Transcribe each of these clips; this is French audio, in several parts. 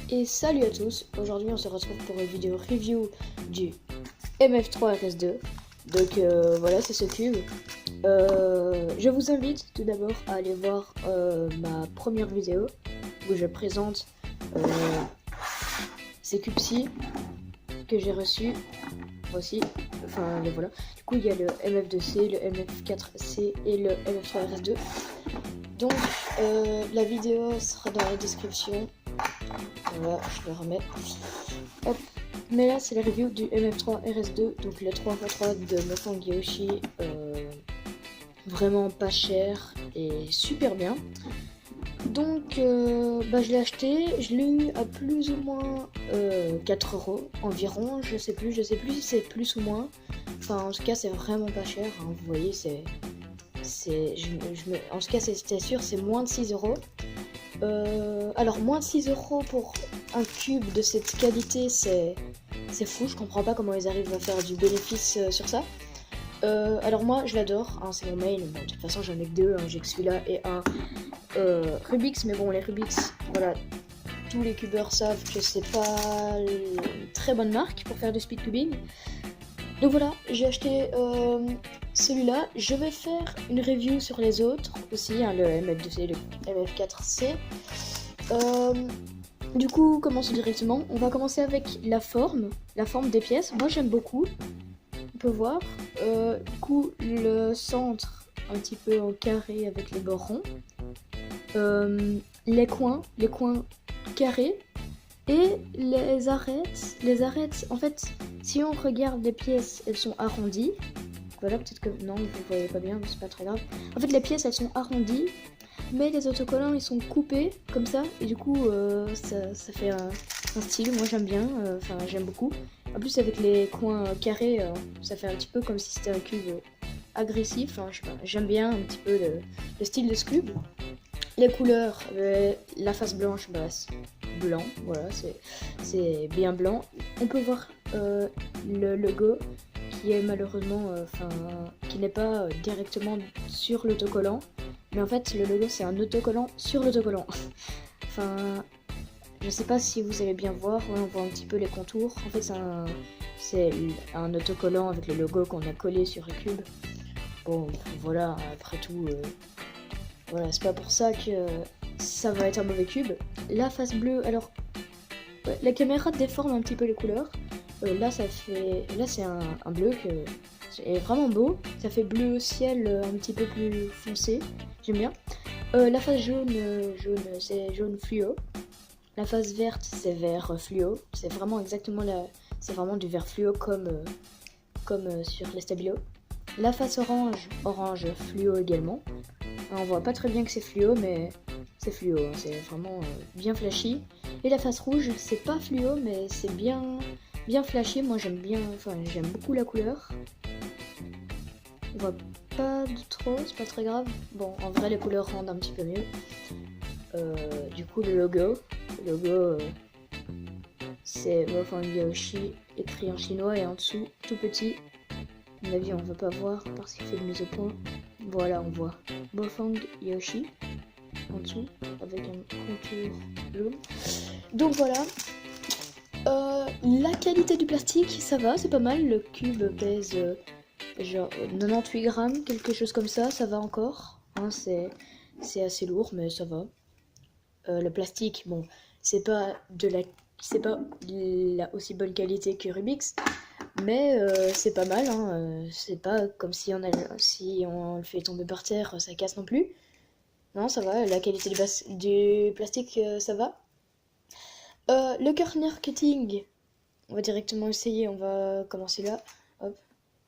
Et salut à tous, aujourd'hui on se retrouve pour une vidéo review du MF3 RS2. Donc voilà, c'est ce cube. Je vous invite tout d'abord à aller voir ma première vidéo où je présente ces cubes-ci que j'ai reçus aussi. Enfin les voilà. Du coup il y a le MF2C, le MF4C et le MF3 RS2. Donc la vidéo sera dans la description. Voilà, je le remets. Hop. Mais là, c'est la review du MF3 RS2, donc le 3x3 de Mofang Yoshi. Vraiment pas cher et super bien. Donc, je l'ai acheté. Je l'ai eu à plus ou moins 4 € environ. Je sais plus si c'est plus ou moins. Enfin, en tout cas, c'est vraiment pas cher. Hein. Vous voyez, en tout cas, c'était sûr, c'est moins de 6 €. Alors moins de 6 € pour un cube de cette qualité, c'est fou, je comprends pas comment ils arrivent à faire du bénéfice sur ça. Alors moi je l'adore, hein, c'est mon main, bon, de toute façon j'en ai que deux, hein, j'ai que celui-là et un Rubik's, mais bon les Rubik's, voilà, tous les cubeurs savent que c'est pas une très bonne marque pour faire du speed cubing. Donc voilà, j'ai acheté celui-là. Je vais faire une review sur les autres aussi, hein, le MF2C et le MF4C. Du coup, commençons directement. On va commencer avec la forme des pièces. Moi j'aime beaucoup, on peut voir. Du coup, le centre un petit peu en carré avec les bords ronds. Les coins carrés. Et les arêtes, en fait, si on regarde les pièces, elles sont arrondies. Voilà, peut-être que non, vous voyez pas bien, mais c'est pas très grave. En fait, les pièces, elles sont arrondies, mais les autocollants, ils sont coupés comme ça, et du coup, ça fait un style. Moi, j'aime bien, enfin, j'aime beaucoup. En plus, avec les coins carrés, ça fait un petit peu comme si c'était un cube agressif. Hein, je sais pas, j'aime bien un petit peu le style de ce cube. Les couleurs, la face blanche, blanc, voilà, c'est bien blanc. On peut voir le logo qui est malheureusement, qui n'est pas directement sur l'autocollant, mais en fait le logo c'est un autocollant sur l'autocollant. Enfin, je sais pas si vous allez bien voir, ouais, on voit un petit peu les contours. En fait c'est un autocollant avec le logo qu'on a collé sur le cube. Bon, voilà, après tout, voilà, c'est pas pour ça que ça va être un mauvais cube. La face bleue, alors ouais, la caméra déforme un petit peu les couleurs. Là c'est un bleu que c'est vraiment beau. Ça fait bleu ciel un petit peu plus foncé. J'aime bien. La face jaune, c'est jaune fluo. La face verte, c'est vert fluo. C'est vraiment exactement c'est vraiment du vert fluo comme sur les stabilos. La face orange fluo également. Alors, on voit pas très bien que c'est fluo, mais c'est fluo, hein, c'est vraiment bien flashy. Et la face rouge, c'est pas fluo, mais c'est bien flashy. Moi j'aime bien, enfin j'aime beaucoup la couleur. On voit pas de trop, c'est pas très grave. Bon, en vrai les couleurs rendent un petit peu mieux. Du coup le logo, c'est Mofang Yoshi écrit en chinois et en dessous tout petit. À mon avis on veut pas voir parce qu'il fait de mise au point. Voilà, on voit Mofang Yoshi en dessous avec un contour jaune. Donc voilà. La qualité du plastique, ça va, c'est pas mal. Le cube pèse genre 98 grammes, quelque chose comme ça va encore. Hein, c'est assez lourd, mais ça va. Le plastique, bon, c'est pas la aussi bonne qualité que Rubik's, mais c'est pas mal. Hein, c'est pas comme si on le fait tomber par terre, ça casse non plus. Non, ça va, la qualité du plastique, ça va. Le corner cutting, on va directement essayer, on va commencer là. Hop,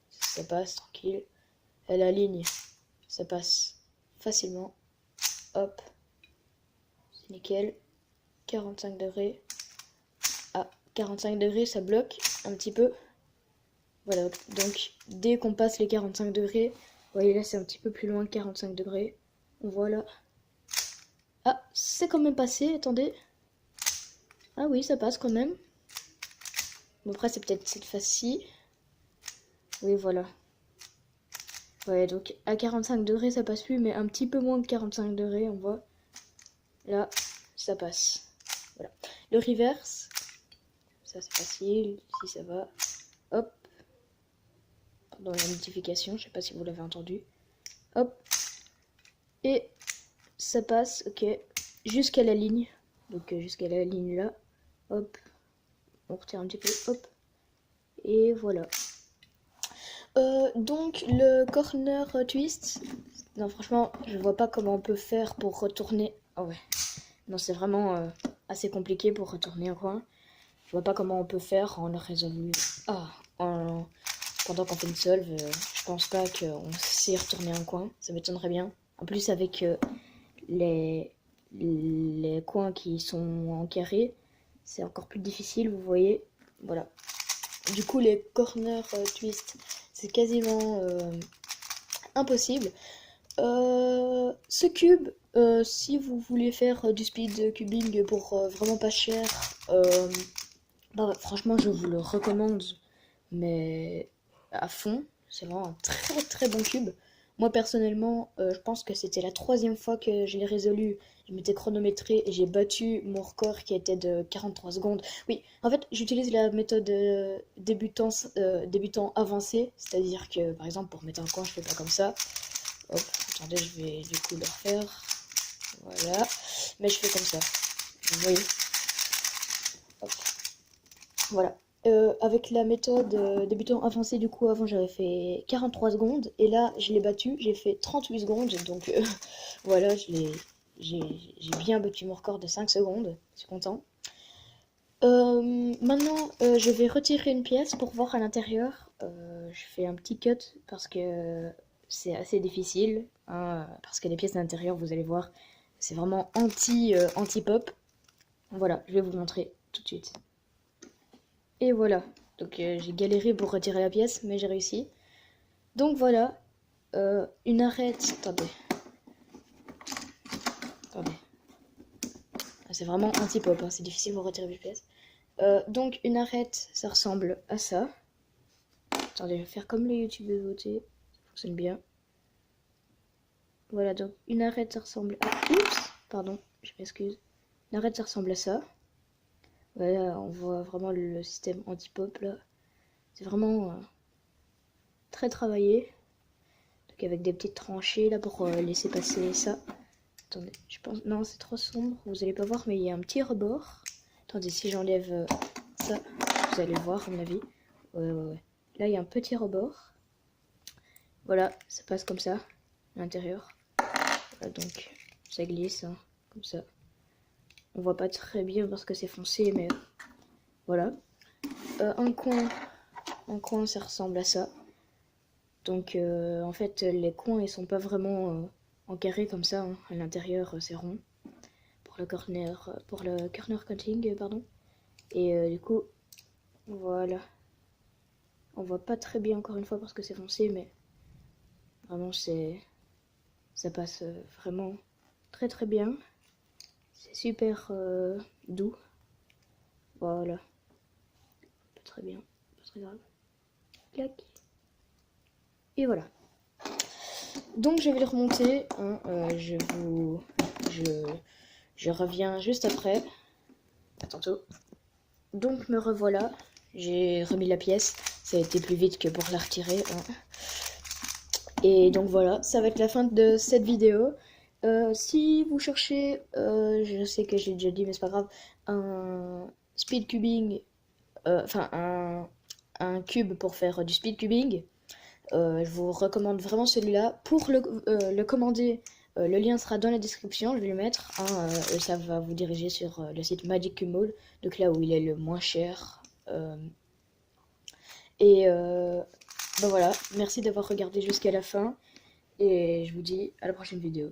ça passe tranquille. Et la ligne, ça passe facilement. Hop, c'est nickel. 45 degrés. Ah, 45 degrés, ça bloque un petit peu. Voilà, donc dès qu'on passe les 45 degrés, vous voyez là c'est un petit peu plus loin que 45 degrés. On voit là. Ah, c'est quand même passé, attendez. Ah oui, ça passe quand même. Bon, après, c'est peut-être cette face-ci. Oui, voilà. Ouais, donc à 45 degrés, ça passe plus, mais un petit peu moins que 45 degrés, on voit. Là, ça passe. Voilà. Le reverse, ça c'est facile, si ça va. Hop. Dans la notification, je sais pas si vous l'avez entendu. Hop. Et ça passe, ok, jusqu'à la ligne. Donc jusqu'à la ligne là. Hop. On retire un petit peu, hop. Et voilà. Donc le corner twist. Non, franchement, je vois pas comment on peut faire pour retourner. Ah ouais. Non, c'est vraiment assez compliqué pour retourner un coin. Je vois pas comment on peut faire en le résolu. Pendant qu'on fait une solve, je pense pas qu'on sait retourner un coin. Ça m'étonnerait bien. En plus, avec les coins qui sont en carré, c'est encore plus difficile, vous voyez. Voilà. Du coup, les corner twist, c'est quasiment impossible. Ce cube, si vous voulez faire du speed cubing pour vraiment pas cher, bah, franchement je vous le recommande, mais à fond. C'est vraiment un très très bon cube. Moi personnellement, je pense que c'était la 3e fois que je l'ai résolu. Je m'étais chronométré et j'ai battu mon record qui était de 43 secondes. Oui, en fait, j'utilise la méthode débutant avancé, c'est-à-dire que par exemple pour mettre un coin, je fais pas comme ça. Hop, attendez, je vais du coup le refaire. Voilà, mais je fais comme ça. Vous voyez. Hop. Voilà. Avec la méthode débutant avancé, du coup, avant j'avais fait 43 secondes, et là je l'ai battu, j'ai fait 38 secondes, donc voilà, j'ai bien battu mon record de 5 secondes, je suis content. Maintenant, je vais retirer une pièce pour voir à l'intérieur. Je fais un petit cut parce que c'est assez difficile, hein, parce que les pièces à l'intérieur, vous allez voir, c'est vraiment anti-pop. Voilà, je vais vous montrer tout de suite. Et voilà, donc j'ai galéré pour retirer la pièce, mais j'ai réussi. Donc voilà, une arête, attendez. Ah, c'est vraiment anti-pop, hein, c'est difficile pour retirer les pièces. Donc une arête, ça ressemble à ça. Attendez, je vais faire comme les youtubeurs votés, ça fonctionne bien. Voilà, donc une arête, ça ressemble à... Oups, pardon, je m'excuse. Une arête, ça ressemble à ça. Voilà, on voit vraiment le système anti-pop là. C'est vraiment très travaillé. Donc avec des petites tranchées là pour laisser passer ça. Attendez, je pense... Non, c'est trop sombre, vous allez pas voir, mais il y a un petit rebord. Attendez, si j'enlève ça, vous allez voir à mon avis. Ouais. Là, il y a un petit rebord. Voilà, ça passe comme ça, à l'intérieur. Voilà, donc ça glisse, hein, comme ça. On voit pas très bien parce que c'est foncé, mais voilà. Un coin, ça ressemble à ça. Donc en fait, les coins, ils sont pas vraiment en carré comme ça, hein. À l'intérieur, c'est rond. Pour le corner cutting, pardon. Et du coup, voilà. On voit pas très bien encore une fois parce que c'est foncé, mais vraiment ça passe vraiment très très bien. C'est super doux. Voilà. Pas très bien, pas très grave. Clac. Et voilà. Donc je vais le remonter. Hein, je reviens juste après. À tantôt. Donc me revoilà. J'ai remis la pièce. Ça a été plus vite que pour la retirer. Hein. Et donc voilà, ça va être la fin de cette vidéo. Si vous cherchez, je sais que j'ai déjà dit, mais c'est pas grave, un speed cubing, enfin un cube pour faire du speed cubing, je vous recommande vraiment celui-là. Pour le commander, le lien sera dans la description, je vais le mettre, hein, et ça va vous diriger sur le site Magic Cube Mall, donc là où il est le moins cher. Ben voilà, merci d'avoir regardé jusqu'à la fin, et je vous dis à la prochaine vidéo.